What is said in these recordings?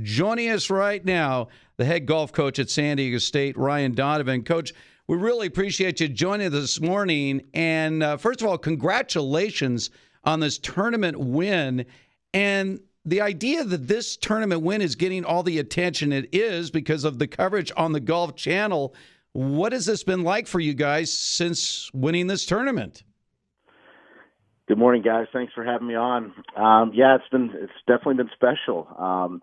Joining us right now, the head golf coach at San Diego State, Ryan Donovan. Coach, we really appreciate you joining us this morning. And first of all, congratulations on this tournament win. And the idea that this tournament win is getting all the attention it is because of the coverage on the Golf Channel. What has this been like for you guys since winning this tournament? Good morning, guys. Thanks for having me on. It's definitely been special.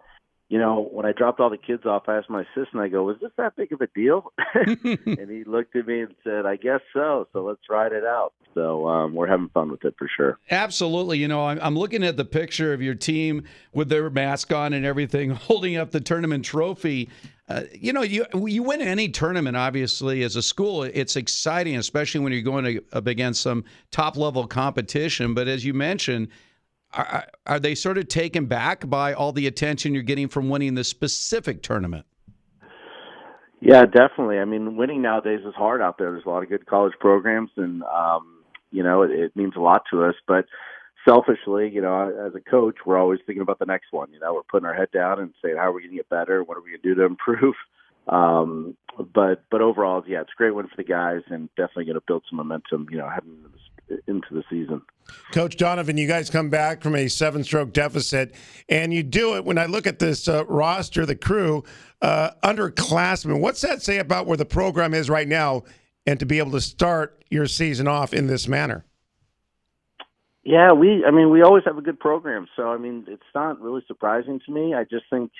When I dropped all the kids off, I asked my assistant, I go, was this that big of a deal? And he looked at me and said, I guess so. So let's ride it out. So we're having fun with it for sure. Absolutely. I'm looking at the picture of your team with their mask on and everything, holding up the tournament trophy. You win any tournament, obviously, as a school. It's exciting, especially when you're going up against some top-level competition. But as you mentioned, are they sort of taken back by all the attention you're getting from winning this specific tournament? Yeah, definitely. I mean, winning nowadays is hard out there. There's a lot of good college programs, and, it means a lot to us. But selfishly, as a coach, we're always thinking about the next one. We're putting our head down and saying, how are we going to get better? What are we going to do to improve? But overall, yeah, it's a great win for the guys and definitely going to build some momentum, heading into the season. Coach Donovan, you guys come back from a 7-stroke deficit, and you do it. When I look at this roster, the crew, underclassmen, what's that say about where the program is right now and to be able to start your season off in this manner? Yeah, we always have a good program. So, it's not really surprising to me. I just think,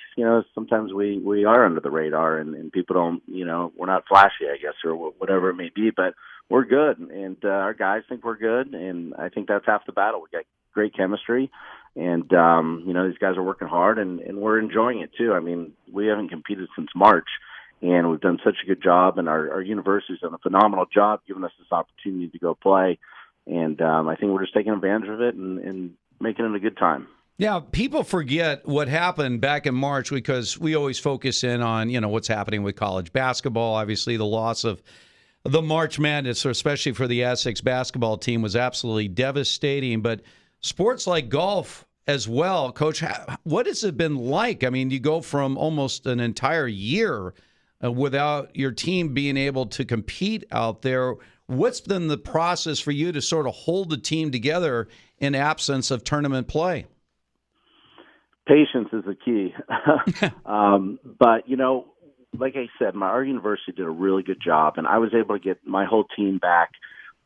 sometimes we are under the radar and people don't, we're not flashy, I guess, or whatever it may be, but we're good. And our guys think we're good. And I think that's half the battle. We got great chemistry and, these guys are working hard and we're enjoying it too. We haven't competed since March and we've done such a good job and our university's done a phenomenal job giving us this opportunity to go play. And I think we're just taking advantage of it and making it a good time. Yeah, people forget what happened back in March because we always focus in on, what's happening with college basketball. Obviously, the loss of the March Madness, especially for the Aztecs basketball team, was absolutely devastating. But sports like golf as well, Coach, what has it been like? You go from almost an entire year without your team being able to compete out there. What's been the process for you to sort of hold the team together in absence of tournament play? Patience is the key. But, like I said, our university did a really good job, and I was able to get my whole team back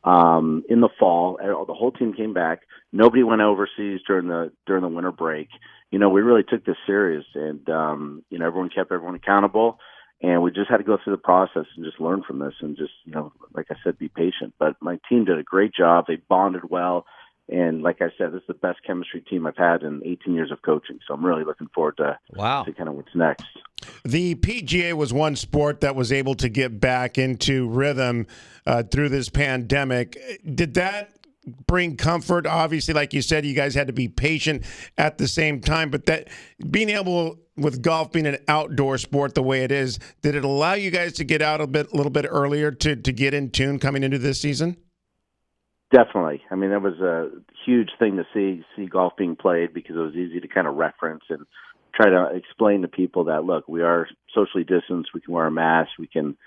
in the fall. The whole team came back. Nobody went overseas during the winter break. We really took this serious, and, everyone kept everyone accountable. And we just had to go through the process and just learn from this and just, like I said, be patient. But my team did a great job. They bonded well. And like I said, this is the best chemistry team I've had in 18 years of coaching. So I'm really looking forward to kind of what's next. The PGA was one sport that was able to get back into rhythm through this pandemic. Did that bring comfort? Obviously, like you said, you guys had to be patient at the same time. But that being able, with golf being an outdoor sport the way it is, did it allow you guys to get out a little bit earlier to get in tune coming into this season? Definitely. That was a huge thing to see golf being played because it was easy to kind of reference and try to explain to people that, look, we are socially distanced. We can wear a mask. We can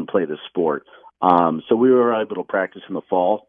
play this sport. So we were able to practice in the fall.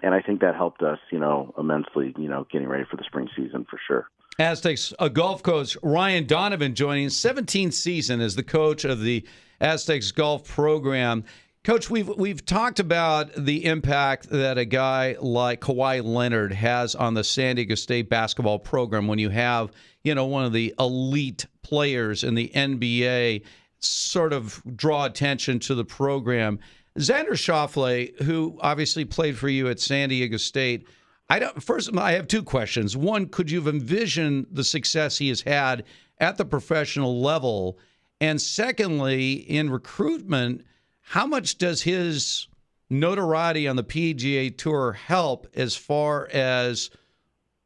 And I think that helped us, immensely, getting ready for the spring season for sure. Aztecs golf coach Ryan Donovan joining 17th season as the coach of the Aztecs golf program. Coach, we've talked about the impact that a guy like Kawhi Leonard has on the San Diego State basketball program when you have, one of the elite players in the NBA sort of draw attention to the program. Xander Schauffele, who obviously played for you at San Diego State, I have two questions. One, could you have envisioned the success he has had at the professional level? And secondly, in recruitment, how much does his notoriety on the PGA Tour help as far as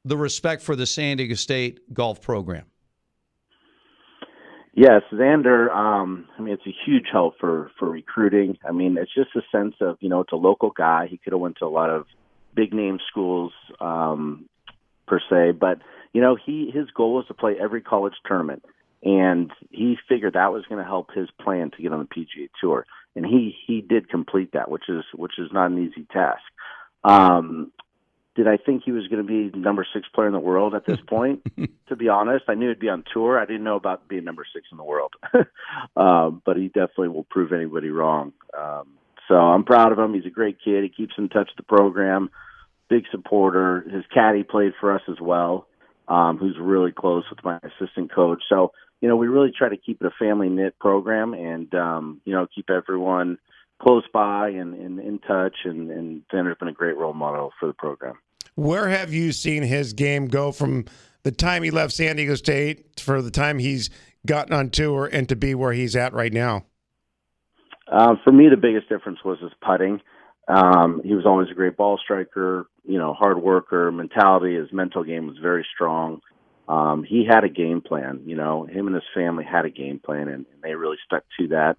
the respect for the San Diego State golf program? Yes, Xander, it's a huge help for recruiting. It's just a sense of, it's a local guy. He could have went to a lot of big name schools, per se, but, his goal was to play every college tournament. And he figured that was going to help his plan to get on the PGA Tour, and he did complete that, which is not an easy task. Did I think he was going to be number 6 player in the world at this point? To be honest, I knew he'd be on tour. I didn't know about being number 6 in the world. But he definitely will prove anybody wrong. So I'm proud of him. He's a great kid. He keeps in touch with the program. Big supporter. His caddy played for us as well, who's really close with my assistant coach. So, we really try to keep it a family-knit program and, keep everyone close by and in touch, and Xander's been a great role model for the program. Where have you seen his game go from the time he left San Diego State for the time he's gotten on tour and to be where he's at right now? For me, the biggest difference was his putting. He was always a great ball striker, hard worker, mentality. His mental game was very strong. He had a game plan, him and his family had a game plan, and they really stuck to that.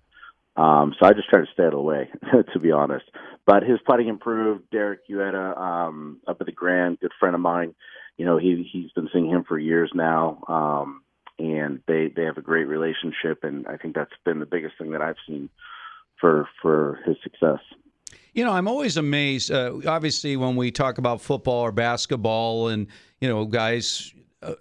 So I just try to stay out of the way, to be honest. But his putting improved. Derek Ueda, up at the Grand, good friend of mine. He's been seeing him for years now, and they have a great relationship. And I think that's been the biggest thing that I've seen for his success. I'm always amazed. Obviously, when we talk about football or basketball, and guys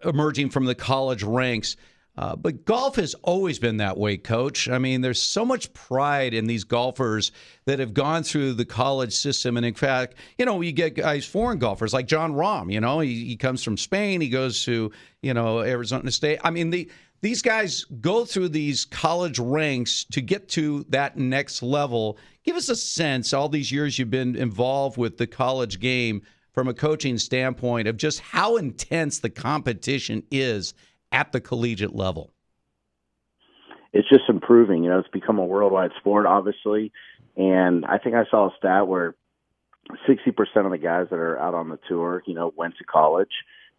emerging from the college ranks. But golf has always been that way, Coach. I mean, there's so much pride in these golfers that have gone through the college system. And in fact, you get guys, foreign golfers like John Rahm, he comes from Spain. He goes to, Arizona State. I mean, these guys go through these college ranks to get to that next level. Give us a sense, all these years you've been involved with the college game from a coaching standpoint, of just how intense the competition is at the collegiate level. It's just improving. It's become a worldwide sport, obviously. And I think I saw a stat where 60% of the guys that are out on the tour, went to college.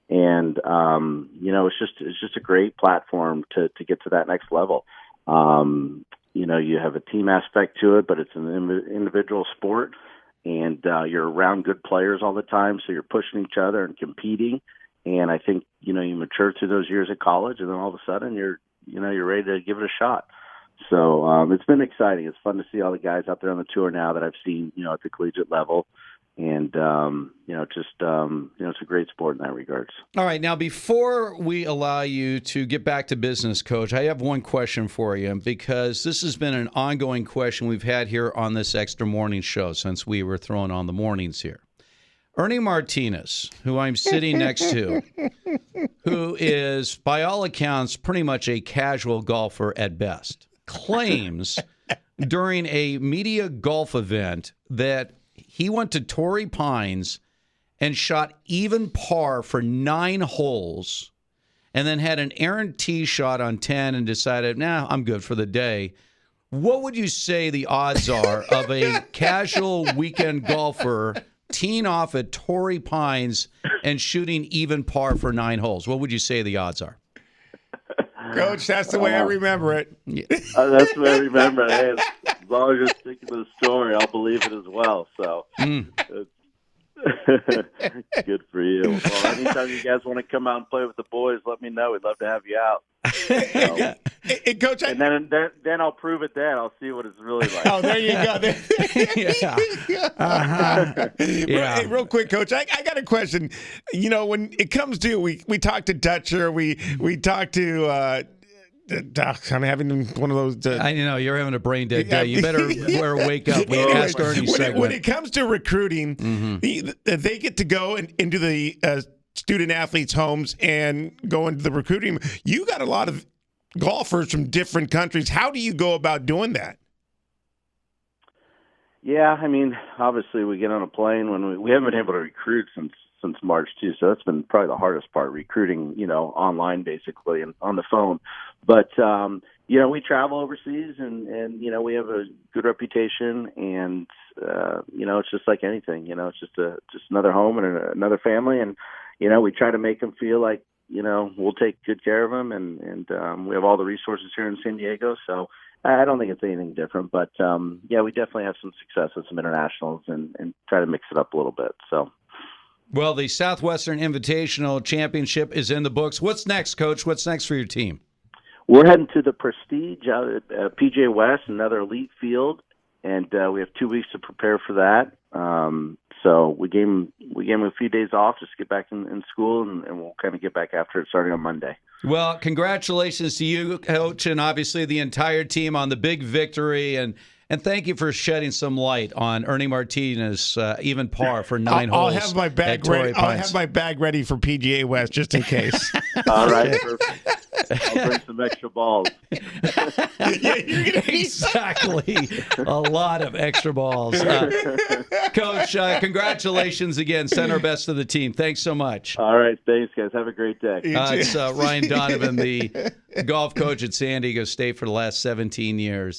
And, it's just a great platform to get to that next level. You have a team aspect to it, but it's an individual sport. And you're around good players all the time, so you're pushing each other and competing. And I think, you mature through those years at college, and then all of a sudden you're ready to give it a shot. So it's been exciting. It's fun to see all the guys out there on the tour now that I've seen, at the collegiate level. And, it's a great sport in that regards. All right. Now, before we allow you to get back to business, Coach, I have one question for you, because this has been an ongoing question we've had here on this Extra Morning Show since we were throwing on the mornings here. Ernie Martinez, who I'm sitting next to, who is, by all accounts, pretty much a casual golfer at best, claims during a media golf event that he went to Torrey Pines and shot even par for 9 holes, and then had an errant tee shot on 10 and decided, I'm good for the day. What would you say the odds are of a casual weekend golfer teeing off at Torrey Pines and shooting even par for 9 holes? What would you say the odds are? Coach, that's the way I remember it. Yeah. That's the way I remember it. Hey, as long as you're sticking to the story, I'll believe it as well. So it's good for you. Well, anytime you guys want to come out and play with the boys, let me know. We'd love to have you out. So, Hey, Coach, and then I'll prove it then. I'll see what it's really like. Oh, there you go. Yeah. Uh-huh. Yeah. Hey, real quick, Coach, I got a question. When it comes to, we talked to Dutcher, we talked to I'm having one of those. I know you're having a brain dead day. You better wake up. We asked Ernie segment. When it comes to recruiting, they get to go into the student athletes' homes and go into the recruiting. You got a lot of golfers from different countries. How do you go about doing that? Yeah, I mean, obviously we get on a plane when we haven't been able to recruit since March too. So that's been probably the hardest part, recruiting, online basically and on the phone. But, we travel overseas and we have a good reputation and, it's just like anything, it's just another home and another family. And, we try to make them feel like, we'll take good care of them and we have all the resources here in San Diego. So I don't think it's anything different, but we definitely have some success with some internationals and try to mix it up a little bit. So. Well, the Southwestern Invitational Championship is in the books. What's next, Coach? What's next for your team? We're heading to the Prestige out at PGA West, another elite field, and we have 2 weeks to prepare for that. So we gave him a few days off just to get back in school, and we'll kind of get back after it starting on Monday. Well, congratulations to you, Coach, and obviously the entire team on the big victory, and thank you for shedding some light on Ernie Martinez, even par for 9 holes. I'll have my bag ready. I'll have my bag ready for PGA West just in case. All right, perfect. I'll bring some extra balls. Exactly. A lot of extra balls. Coach, congratulations again. Send our best to the team. Thanks so much. All right. Thanks, guys. Have a great day. It's Ryan Donovan, the golf coach at San Diego State for the last 17 years.